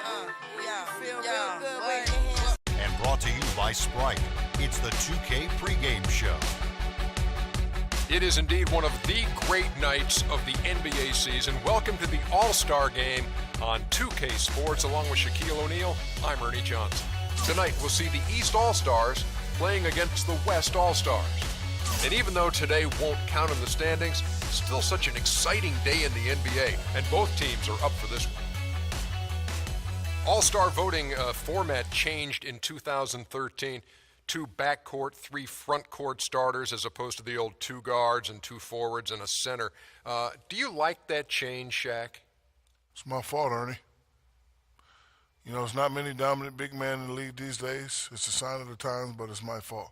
Feel real good, wave your hands. And brought to you by Sprite. It's the 2K pregame show. It is indeed one of the great nights of the NBA season. Welcome to the All-Star Game on 2K Sports. Along with Shaquille O'Neal, I'm Ernie Johnson. Tonight we'll see the East All-Stars playing against the West All-Stars. And even though today won't count in the standings, still such an exciting day in the NBA, and both teams are up for this one. All-Star voting format changed in 2013. 2 backcourt, 3 front court starters as opposed to the old 2 guards and 2 forwards and a center. Do you like that change, Shaq? It's my fault, Ernie. You know, there's not many dominant big men in the league these days. It's a sign of the times, but it's my fault.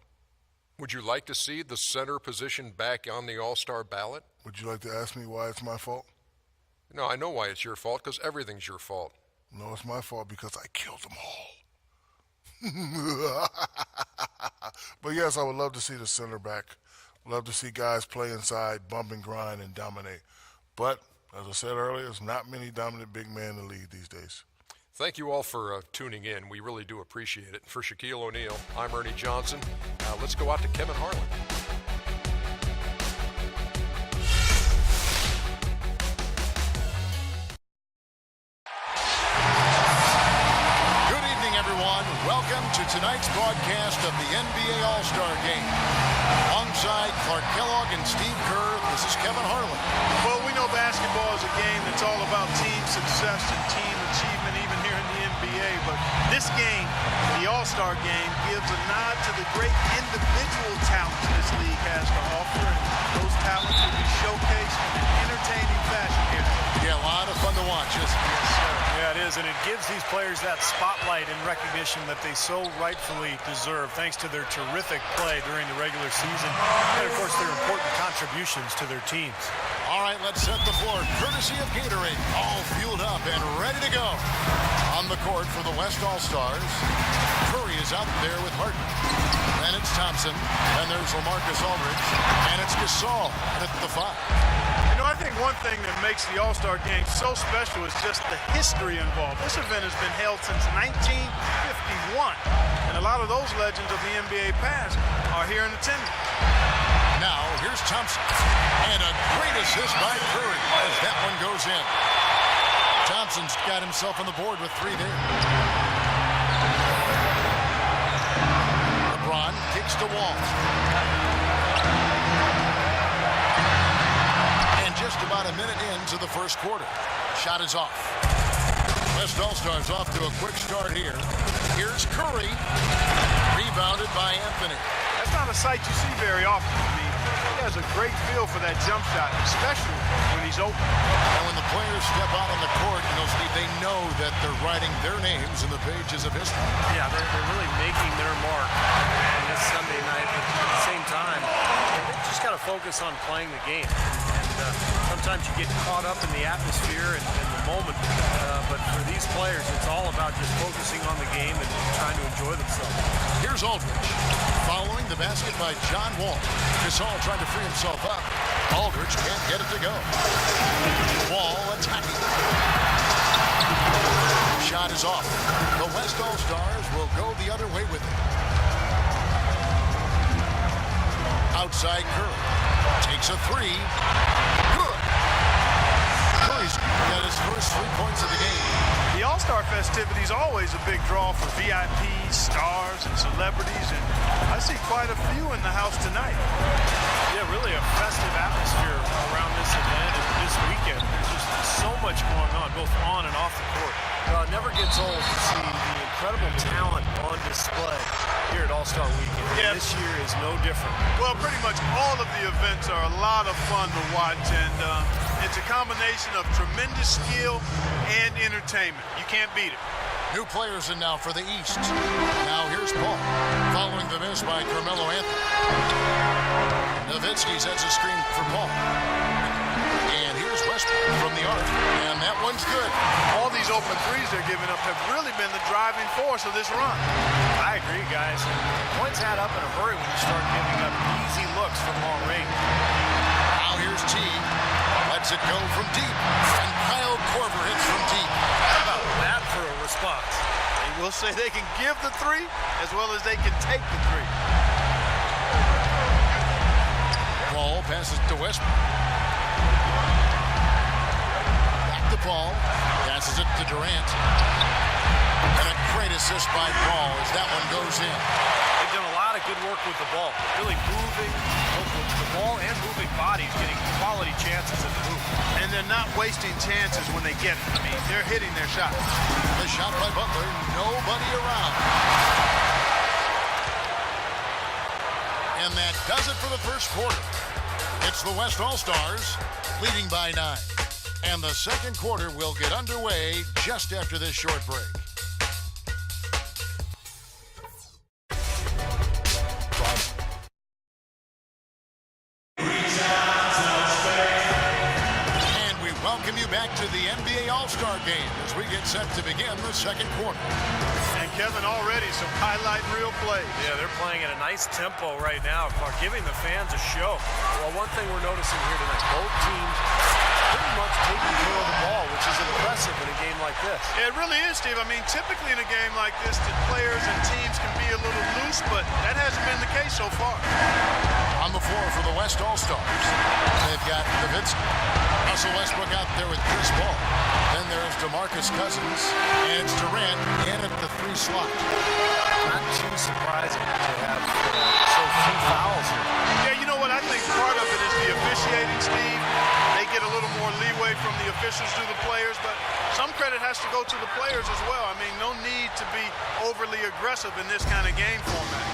Would you like to see the center position back on the All-Star ballot? Would you like to ask me why it's my fault? No, I know why it's your fault, because everything's your fault. No, it's my fault because I killed them all. But yes, I would love to see the center back. Love to see guys play inside, bump and grind, and dominate. But, as I said earlier, there's not many dominant big men in the league these days. Thank you all for tuning in. We really do appreciate it. For Shaquille O'Neal, I'm Ernie Johnson. Let's go out to Kevin Harlan. Welcome to tonight's broadcast of the NBA All-Star Game. Alongside Clark Kellogg and Steve Kerr, this is Kevin Harlan. Well, we know basketball is a game that's all about team success and team achievement, even here in the NBA. But this game, the All-Star Game, gives a nod to the great individual talents this league has to offer. And those talents will be showcased in an entertaining fashion here. Yeah, a lot of fun to watch, isn't it? Yes, sir. Yeah, it is, and it gives these players that spotlight and recognition that they so rightfully deserve, thanks to their terrific play during the regular season, and of course their important contributions to their teams. All right, let's set the floor. Courtesy of Gatorade, all fueled up and ready to go. On the court for the West All-Stars, Curry is out there with Harden. Then it's Thompson, and there's LaMarcus Aldridge, and it's Gasol at the 5. You know, I think one thing that makes the All-Star Game so special is just the history involved. This event has been held since 1951, and a lot of those legends of the NBA past are here in attendance. Now, here's Thompson, and a great assist by Curry as that one goes in. Thompson's got himself on the board with 3 there. LeBron kicks to Wall. Just about a minute into the first quarter. Shot is off. West All-Stars off to a quick start here. Here's Curry. Rebounded by Anthony. That's not a sight you see very often. I mean, he has a great feel for that jump shot, especially when he's open. And when the players step out on the court, you know, Steve, they know that they're writing their names in the pages of history. Yeah, they're really making their mark on this Sunday night, but at the same time, they just got to focus on playing the game. Sometimes you get caught up in the atmosphere and the moment, but for these players, it's all about just focusing on the game and trying to enjoy themselves. Here's Aldridge, following the basket by John Wall. Gasol trying to free himself up. Aldridge can't get it to go. Wall attacking. Shot is off. The West All-Stars will go the other way with it. Outside Curry. Takes a 3. Good. Curry's got his first 3 points of the game. The All-Star festivities always a big draw for VIPs, stars, and celebrities, and I see quite a few in the house tonight. Yeah, really a festive atmosphere around this event and this weekend. There's just so much going on, both on and off the court. It never gets old to see the incredible talent on display here at All-Star Weekend. Yeah. This year is no different. Well, pretty much all of the events are a lot of fun to watch, and it's a combination of tremendous skill and entertainment. You can't beat it. New players in now for the East. Now here's Paul, following the miss by Carmelo Anthony. Nowitzki sets a screen for Paul. And here's Westbrook from the arc, and that one's good. All these open threes they're giving up have really been the driving force of this run. I agree, guys. Points add up in a hurry when you start giving up easy looks from long range. Now here's T. Lets it go from deep, and Kyle Korver hits from deep. How about that for a response? We'll say they can give the three as well as they can take the three. Paul passes to Westbrook. Back to Paul. Passes it to Durant. And a great assist by Paul as that one goes in. They've done a lot of good work with the ball. Really moving both with the ball and moving bodies, getting quality chances at the hoop. And they're not wasting chances when they get it. I mean, they're hitting their shots. The shot by Butler, nobody around. And that does it for the first quarter. It's the West All-Stars leading by 9. And the second quarter will get underway just after this short break. And we welcome you back to the NBA All-Star Game as we get set to begin the second quarter. And Kevin, already some highlight reel plays. Yeah, they're playing at a nice tempo right now, giving the fans a show. Well, one thing we're noticing here tonight, both teams pretty much taking care of the ball, which is impressive in a game like this. Yeah, it really is, Steve. I mean, typically in a game like this, the players and teams can be a little loose, but that hasn't been the case so far. On the floor for the West All-Stars, they've got Nowitzki, Russell Westbrook out there with Chris Paul. Then there's DeMarcus Cousins, and it's Durant in at the 3 slot. Not too surprising to have so few fouls here. Yeah, you know what? I think part of it is the officiating, Steve. They get a little more leeway from the officials to the players, but some credit has to go to the players as well. I mean, no need to be overly aggressive in this kind of game format.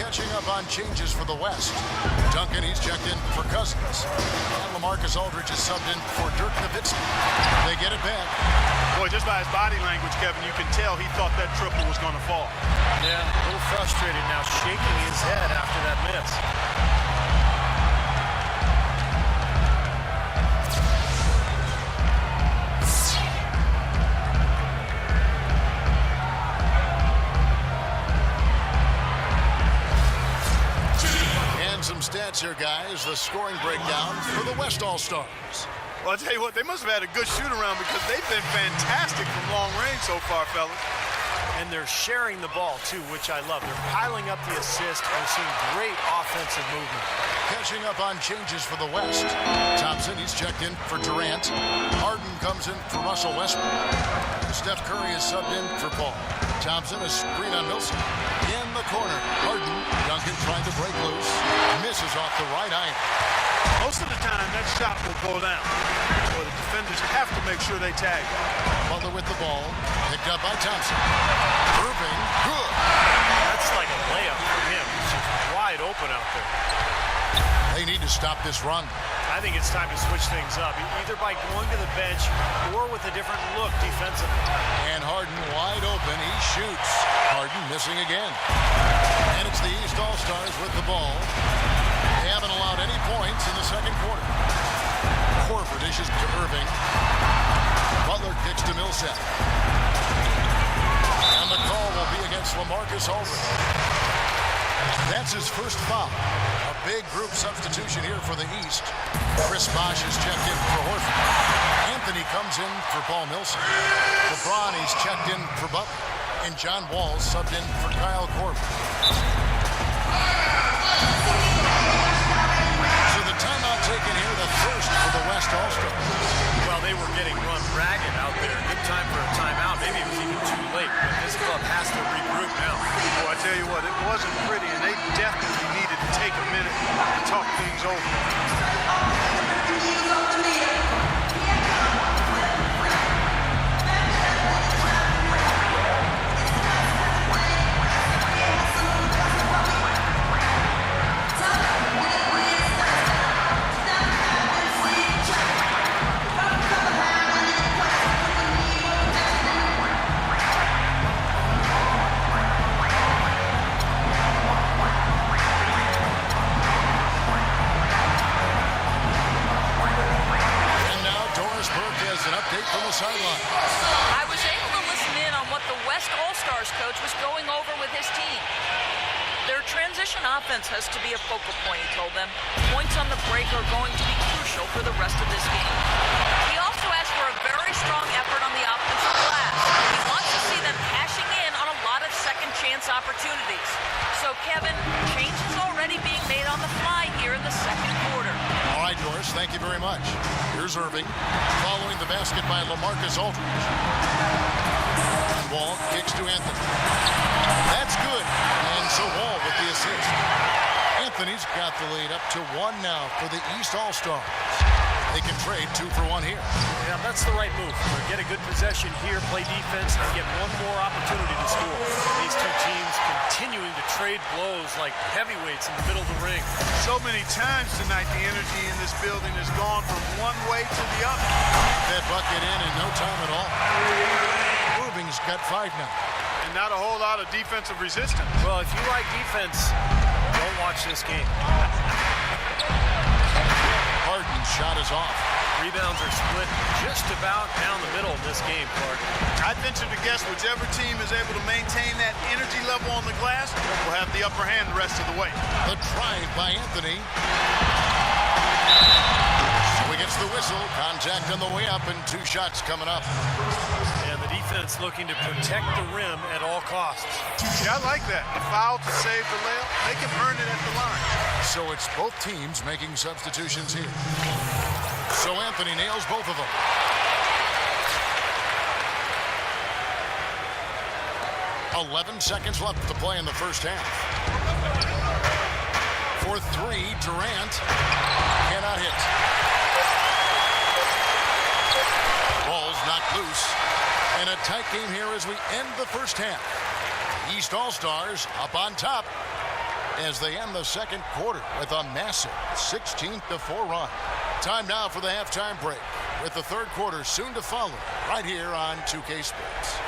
Catching up on changes for the West. Duncan, he's checked in for Cousins. And LaMarcus Aldridge is subbed in for Dirk Nowitzki. They get it back. Boy, just by his body language, Kevin, you can tell he thought that triple was going to fall. Yeah, a little frustrated now, shaking his head after that miss. Some stats here, guys. The scoring breakdown for the West All-Stars. Well, I'll tell you what, they must have had a good shoot-around because they've been fantastic from long range so far, fellas. And they're sharing the ball, too, which I love. They're piling up the assist. We're seeing great offensive movement. Catching up on changes for the West. Thompson, he's checked in for Durant. Harden comes in for Russell Westbrook. Steph Curry is subbed in for Paul. Thompson, a screen on Millsap. In the corner, Harden. Duncan trying to break loose. Misses off the right iron. Most of the time, that shot will go down. So the defenders have to make sure they tag it. Butler with the ball. Picked up by Thompson. Irving. Good. That's like a layup for him. He's just wide open out there. They need to stop this run. I think it's time to switch things up, either by going to the bench or with a different look defensively. And Harden wide open. He shoots. Harden missing again. And it's the East All-Stars with the ball. They haven't allowed any points in the second quarter. Horford dishes to Irving. Butler kicks to Millsap. And the call will be against LaMarcus Aldridge. That's his first foul. A big group substitution here for the East. Chris Bosh is checked in for Horford. Anthony comes in for Paul Millsap. LeBron, he's checked in for Butler. And John Wall subbed in for Kyle Korver. So the timeout taken here, the first for the West All-Stars. Well, they were getting run ragged out there. Good time for a timeout. Maybe it was even too late, but this club has to regroup now. Well, I tell you what, it wasn't pretty, and they definitely needed to take a minute to talk things over. Sideline. I was able to listen in on what the West All-Stars coach was going over with his team. Their transition offense has to be a focal point, he told them. Points on the break are going to be crucial for the rest of this game. He also asked for a very strong effort on the offensive glass. He wants to see them cashing in So, Kevin, changes already being made on the fly here in the second quarter. All right, Doris, thank you very much. Here's Irving, following the basket by LaMarcus Aldridge. And Wall kicks to Anthony. That's good. And so Wall with the assist. Anthony's got the lead up to 1 now for the East All-Stars. They can trade 2 for 1 here. Yeah, that's the right move. Get a good possession here, play defense, and get one more opportunity to score. These two teams continuing to trade blows like heavyweights in the middle of the ring. So many times tonight, the energy in this building has gone from one way to the other. That bucket in no time at all. Irving's got 5 now. And not a whole lot of defensive resistance. Well, if you like defense, don't watch this game. Harden's shot is off. Rebounds are split just about down the middle in this game, Clark. I'd venture to guess whichever team is able to maintain that energy level on the glass will have the upper hand the rest of the way. The drive by Anthony. So he gets the whistle. Contact on the way up and 2 shots coming up. And the defense looking to protect the rim at all costs. Yeah, I like that. A foul to save the layup. They can earn it at the line. So it's both teams making substitutions here. So Anthony nails both of them. "11 seconds left to play in the first half. For 3, Durant cannot hit. Ball's knocked loose. And a tight game here as we end the first half. East All-Stars up on top as they end the second quarter with a massive 16-4 run. Time now for the halftime break, with the third quarter soon to follow right here on 2K Sports.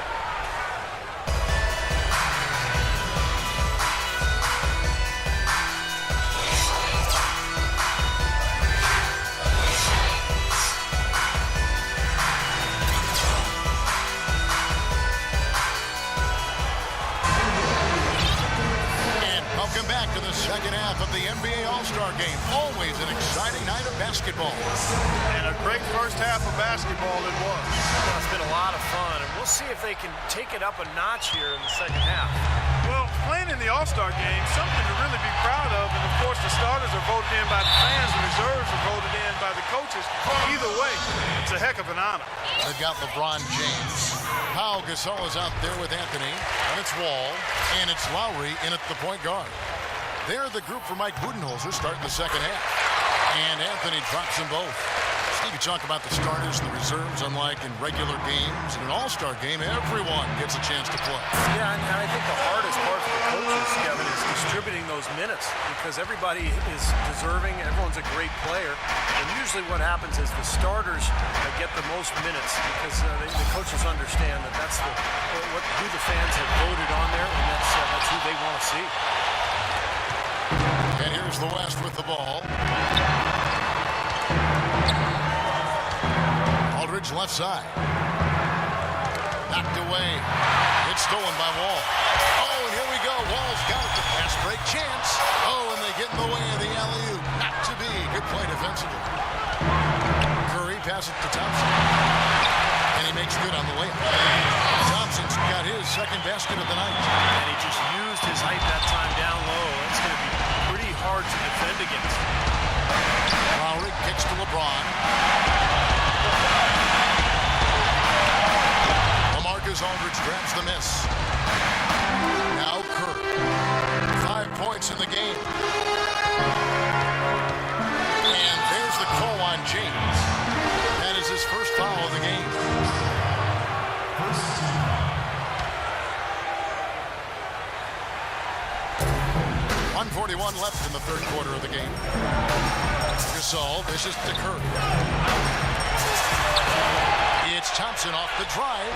Welcome back to the second half of the NBA All-Star Game. Always an exciting night of basketball. And a great first half of basketball it was. Well, it's been a lot of fun, and we'll see if they can take it up a notch here in the second half. Well, playing in the All-Star Game, something to really be proud of. And, of course, the starters are voted in by the fans. The reserves are voted in by the coaches. Either way, it's a heck of an honor. They've got LeBron James. Pau Gasol is out there with Anthony. And it's Wall. And it's Lowry in at the point guard. They're the group for Mike Budenholzer starting the second half. And Anthony drops them both. Steve, you talk about the starters and the reserves, unlike in regular games. In an All-Star game, everyone gets a chance to play. Yeah, and I think the hardest part for the coaches, Kevin, is distributing those minutes because everybody is deserving. Everyone's a great player. And usually what happens is the starters get the most minutes because the coaches understand that that's who the fans have voted on there, and that's who they want to see. And here's the West with the ball. Aldridge left side. Knocked away. It's stolen by Wall. Oh, and here we go. Wall's got it. The pass break chance. Oh, and they get in the way of the alley-oop. Not to be. Good play defensively. Curry passes it to Thompson. And he makes good on the layup. Thompson's got his second basket of the night. And he just used his height that time down low. It's going to be pretty hard to defend against. Lowry kicks to LeBron. LaMarcus Aldridge grabs the miss. Now Curry. 5 points in the game. And there's the call on James. That is his first foul of the game. 1:41 left in the third quarter of the game. Gasol, this is to Curry. It's Thompson off the drive.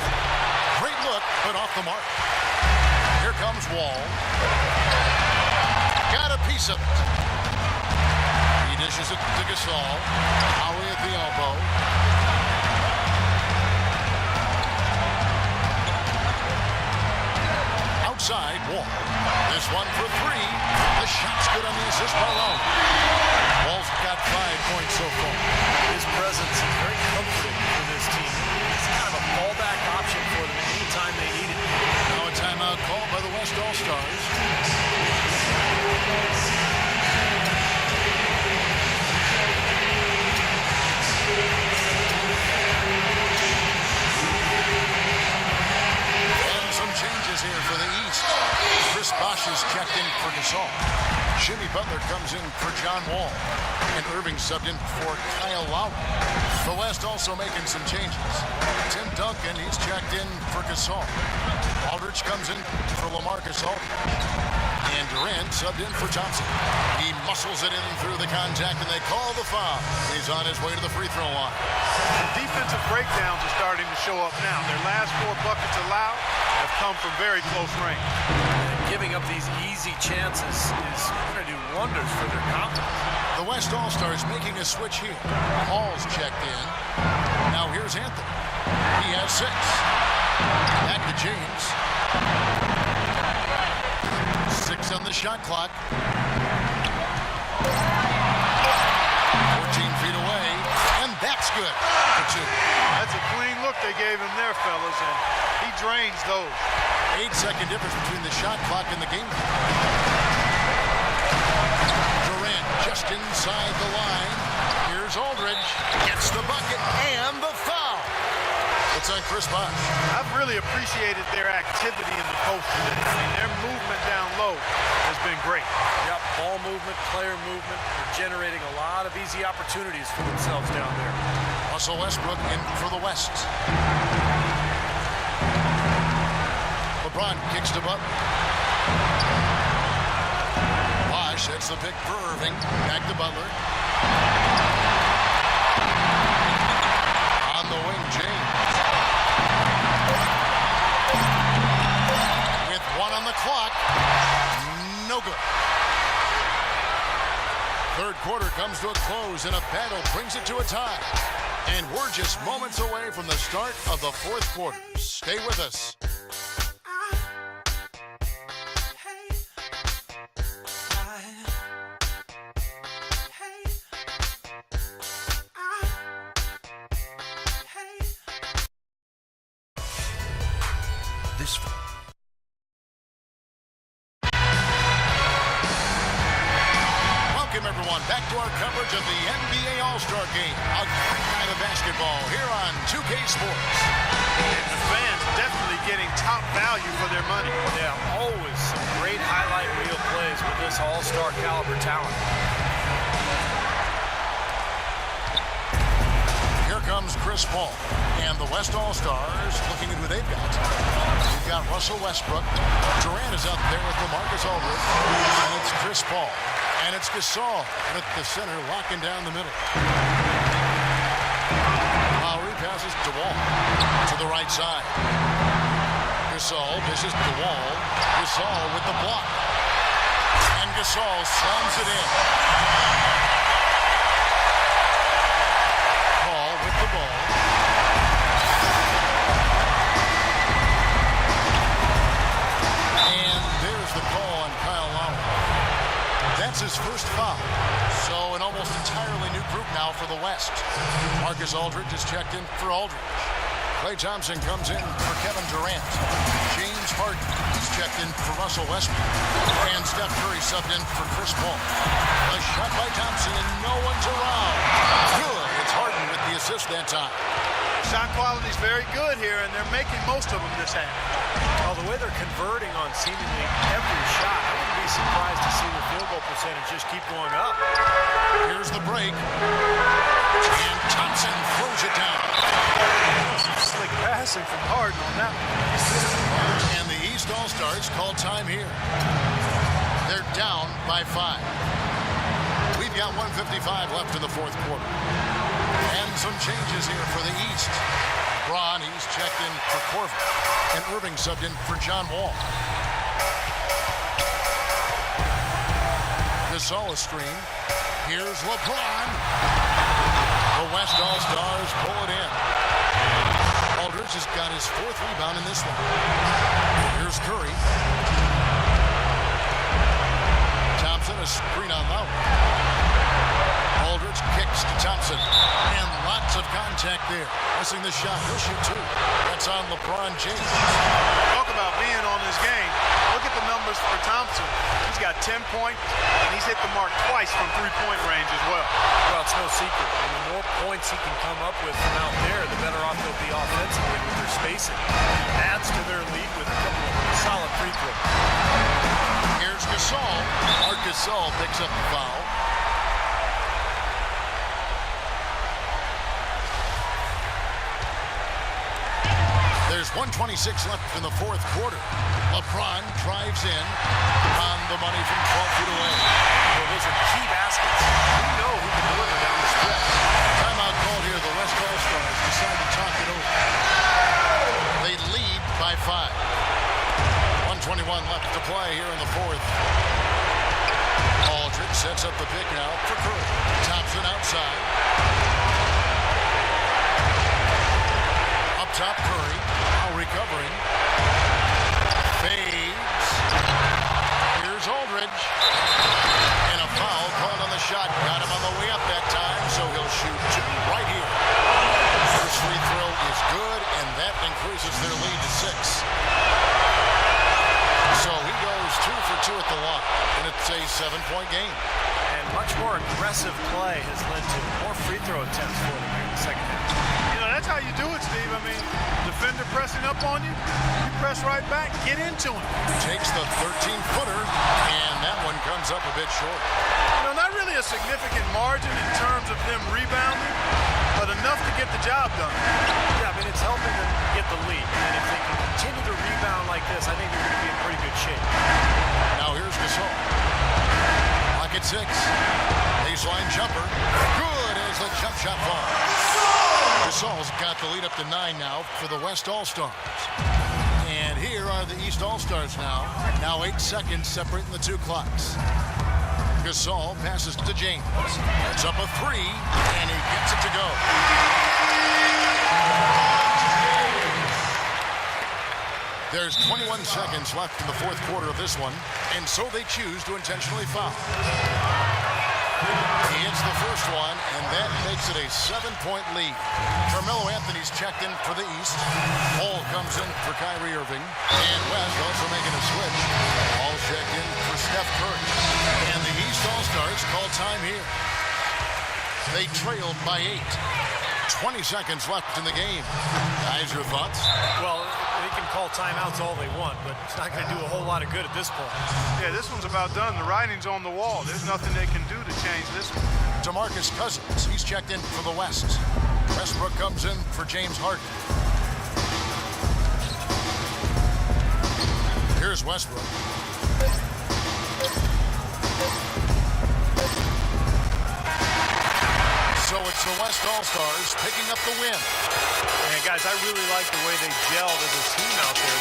Great look, but off the mark. Here comes Wall. Got a piece of it. He dishes it to Gasol. Howie at the elbow. Outside, Wall. This one for 3. The shot's good on the assist by Lowry. Wall's got 5 points so far. His presence is very comforting for this team. It's kind of a fallback option for them anytime they need it. Now a timeout called by the West All-Stars. And some changes here for the East. Chris Bosch is checked in for Gasol. Jimmy Butler comes in for John Wall. And Irving subbed in for Kyle Lowry. The West also making some changes. Tim Duncan, he's checked in for Gasol. Aldridge comes in for LaMarcus Aldridge. And Durant subbed in for Thompson. He muscles it in through the contact, and they call the foul. He's on his way to the free throw line. The defensive breakdowns are starting to show up now. Their last 4 buckets allowed have come from very close range. Giving up these easy chances is going to do wonders for their confidence. The West All-Stars making a switch here. Hall's checked in. Now here's Anthony. He has 6. Back to James. 6 on the shot clock. 14 feet away, and that's good for 2. That's a clean look they gave him there, fellas, and he drains those. 8-second difference between the shot clock and the game. Durant just inside the line. Here's Aldridge. Gets the bucket and the foul. It's on Chris Bosh. I've really appreciated their activity in the post today. I mean, their movement down low has been great. Yep, ball movement, player movement. They're generating a lot of easy opportunities for themselves down there. Russell Westbrook in for the West. LeBron kicks to Butler. Bosh hits the pick for Irving. Back to Butler. On the wing, James. With 1 on the clock. No good. Third quarter comes to a close, and a battle brings it to a tie. And we're just moments away from the start of the fourth quarter. Stay with us. This Welcome, everyone, back to our coverage of the NBA All-Star Game. A great night of basketball here on 2K Sports. And the fans definitely getting top value for their money. Yeah, always some great highlight reel plays with this all-star caliber talent. Here comes Chris Paul and the West All-Stars looking at who they've got. We've got Russell Westbrook. Durant is out there with LaMarcus Aldridge. And it's Chris Paul. And it's Gasol at the center, locking down the middle. Lowry passes to Wall to the right side. Gasol dishes to Wall. Gasol with the block. And Gasol slams it in. Paul with the ball. And there's the call on Kyle Lowry. That's his first foul. So an almost entirely new group now for the West. Marcus Aldridge is checked in for Aldridge. Klay Thompson comes in for Kevin Durant. James Harden is checked in for Russell Westbrook. And Steph Curry subbed in for Chris Paul. A shot by Thompson and no one's around. Good. It's Harden with the assist that time. Shot quality is very good here, and they're making most of them this half. Well, the way they're converting on seemingly every shot, I wouldn't be surprised to see the field goal percentage just keep going up. Here's the break. And Thompson throws it down. Slick passing from Harden on that one. And the East All-Stars call time here. They're down by 5. We've got 1:55 left in the fourth quarter. And some changes here for the East. Braun, he's checked in for Corver. And Irving subbed in for John Wall. Gasol screen. Here's LeBron. The West All-Stars pull it in. Aldridge has got his 4th rebound in this one. Here's Curry. Thompson, a screen on Lowry. Aldridge kicks to Thompson. And lots of contact there. Missing the shot. He'll shoot 2. That's on LeBron James. Talk about being on this game. Look at the numbers for Thompson. He's got 10 10-point, and he's hit the mark twice from three-point range as well. Well, it's no secret. And the more points he can come up with from out there, the better off they'll be offensively with their spacing. Adds to their lead with a couple of solid free throws. Here's Gasol. Marc Gasol picks up the foul. There's 1:26 left in the fourth quarter. LeBron drives in on the money from 12 feet away. Well, those are key baskets. You know who can deliver down the stretch. Timeout called here. The West All-Stars decide to talk it over. They lead by 5. 1:21 left to play here in the fourth. Aldridge sets up the pick now for Curry. Thompson outside. Up top, Curry. Now recovering. Fades. Here's Aldridge. And a foul called on the shot. Got him on the way up that time, so he'll shoot 2 right here. First free throw is good, and that increases their lead to 6. So he goes 2 for 2 at the line, and it's a 7-point game. And much more aggressive play has led to more free throw attempts for them here in the second half. You know, that's how you do it, Steve. I mean, defender pressing up on you, you press right back, get into him. Takes the 13-footer, and that one comes up a bit short. You know, not really a significant margin in terms of them rebounding, but enough to get the job done. Yeah, I mean, it's helping them get the lead. And if they can continue to rebound like this, I think they're going to be in pretty good shape. Now here's Gasol. Lock at 6. Baseline jumper. Good as the jump shot falls. Gasol's got the lead up to 9 now for the West All-Stars. And here are the East All-Stars now. Now 8 seconds separating the 2 clocks. Gasol passes to James. It's up a 3, and he gets it to go. There's 21 seconds left in the fourth quarter of this one, and so they choose to intentionally foul. He hits the first one, and that makes it a 7-point lead. Carmelo Anthony's checked in for the East. Paul comes in for Kyrie Irving. And West also making a switch. Paul checked in for Steph Curry. And the East All-Stars call time here. They trailed by 8. 20 seconds left in the game. Guys, your thoughts? Well, they can call timeouts all they want, but it's not going to do a whole lot of good at this point. Yeah, this one's about done. The writing's on the wall. There's nothing they can do to change this one. DeMarcus Cousins, he's checked in for the West. Westbrook comes in for James Harden. Here's Westbrook. So it's the West All-Stars picking up the win. And guys, I really like the way they gelled as a team out there.